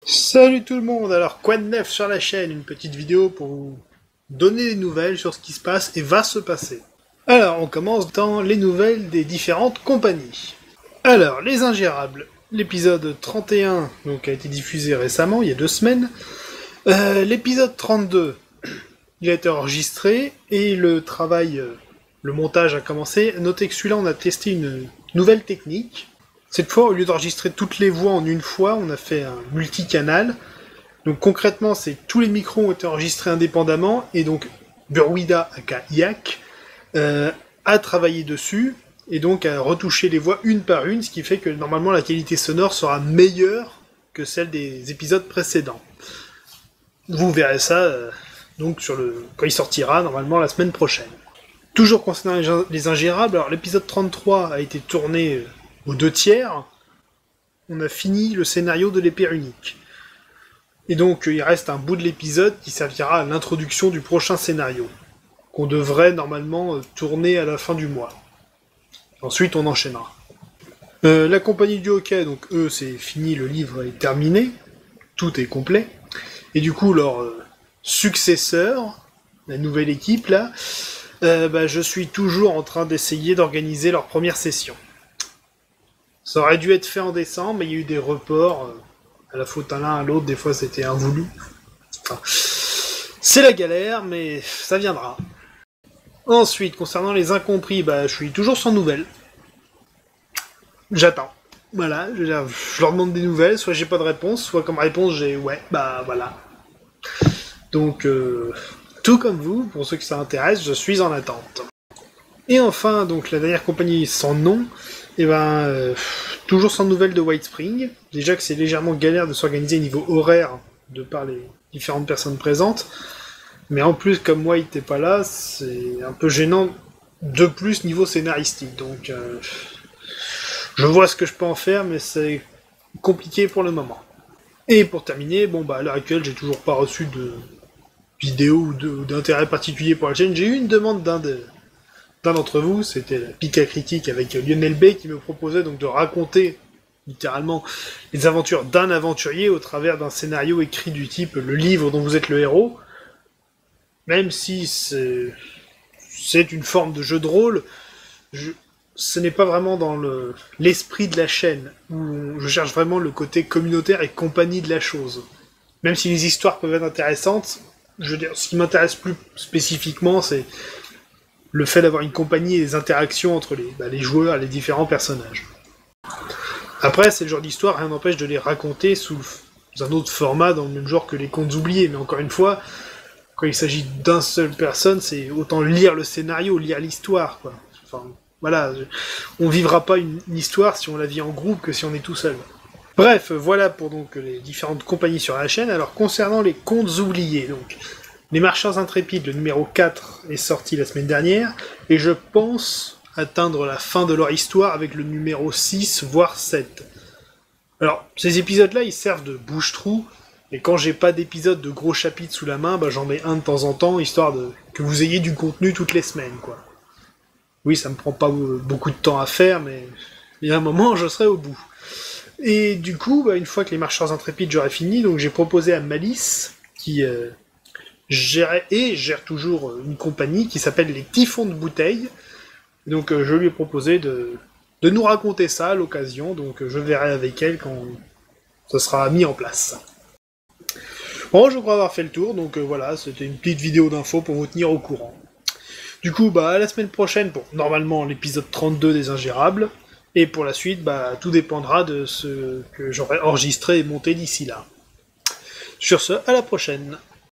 Salut tout le monde, alors quoi de neuf sur la chaîne? Une petite vidéo pour vous donner des nouvelles sur ce qui se passe et va se passer. Alors on commence dans les nouvelles des différentes compagnies. Alors, Les Ingérables, l'épisode 31 donc, a été diffusé récemment, il y a 2 semaines. L'épisode 32, il a été enregistré et le travail, le montage a commencé. Notez que celui-là on a testé une nouvelle technique. Cette fois, au lieu d'enregistrer toutes les voix en une fois, on a fait un multicanal. Donc concrètement, c'est tous les micros ont été enregistrés indépendamment, et donc Burwida, aka Yak, a travaillé dessus, et donc a retouché les voix une par une, ce qui fait que normalement la qualité sonore sera meilleure que celle des épisodes précédents. Vous verrez ça donc quand il sortira, normalement la semaine prochaine. Toujours concernant les Ingérables, alors l'épisode 33 a été tourné aux 2/3, on a fini le scénario de l'épée unique. Et donc il reste un bout de l'épisode qui servira à l'introduction du prochain scénario, qu'on devrait normalement tourner à la fin du mois. Ensuite on enchaînera. La compagnie du hockey, donc eux c'est fini, le livre est terminé, tout est complet. Et du coup leur successeur, la nouvelle équipe là, je suis toujours en train d'essayer d'organiser leur première session. Ça aurait dû être fait en décembre, mais il y a eu des reports, à la faute à l'un à l'autre, des fois c'était invoulu. Enfin, c'est la galère, mais ça viendra. Ensuite, concernant les incompris, je suis toujours sans nouvelles. J'attends. Voilà, je leur demande des nouvelles, soit j'ai pas de réponse, soit comme réponse j'ai ouais, voilà. Donc, tout comme vous, pour ceux qui ça intéresse, je suis en attente. Et enfin, donc la dernière compagnie sans nom, toujours sans nouvelles de White Spring. Déjà que c'est légèrement galère de s'organiser niveau horaire, de par les différentes personnes présentes. Mais en plus, comme White n'est pas là, c'est un peu gênant de plus niveau scénaristique. Donc, je vois ce que je peux en faire, mais c'est compliqué pour le moment. Et pour terminer, à l'heure actuelle, j'ai toujours pas reçu de vidéo ou d'intérêt particulier pour la chaîne. J'ai eu une demande d'un d'entre vous, c'était la Pika Critique avec Lionel B qui me proposait donc de raconter littéralement les aventures d'un aventurier au travers d'un scénario écrit du type le livre dont vous êtes le héros. Même si c'est une forme de jeu de rôle, ce n'est pas vraiment dans l'esprit de la chaîne, où je cherche vraiment le côté communautaire et compagnie de la chose. Même si les histoires peuvent être intéressantes, je veux dire, ce qui m'intéresse plus spécifiquement, c'est le fait d'avoir une compagnie et des interactions entre les joueurs et les différents personnages. Après, c'est le genre d'histoire, rien n'empêche de les raconter sous un autre format, dans le même genre que les contes oubliés, mais encore une fois, quand il s'agit d'une seule personne, c'est autant lire le scénario, lire l'histoire, quoi. Enfin, voilà, on vivra pas une histoire si on la vit en groupe que si on est tout seul. Bref, voilà pour donc les différentes compagnies sur la chaîne. Alors, concernant les contes oubliés, donc... Les Marcheurs Intrépides, le numéro 4, est sorti la semaine dernière, et je pense atteindre la fin de leur histoire avec le numéro 6, voire 7. Alors, ces épisodes-là, ils servent de bouche-trou, et quand j'ai pas d'épisode de gros chapitres sous la main, j'en mets un de temps en temps, histoire que vous ayez du contenu toutes les semaines, quoi. Oui, ça me prend pas beaucoup de temps à faire, mais il y a un moment, je serai au bout. Et du coup, une fois que les Marcheurs Intrépides, j'aurai fini, donc j'ai proposé à Malice, qui... gère toujours une compagnie qui s'appelle les Typhons de Bouteille. Donc je lui ai proposé de nous raconter ça à l'occasion, donc je verrai avec elle quand ça sera mis en place. Bon, je crois avoir fait le tour, donc voilà, c'était une petite vidéo d'info pour vous tenir au courant. Du coup, à la semaine prochaine pour normalement l'épisode 32 des Ingérables, et pour la suite, tout dépendra de ce que j'aurai enregistré et monté d'ici là. Sur ce, à la prochaine.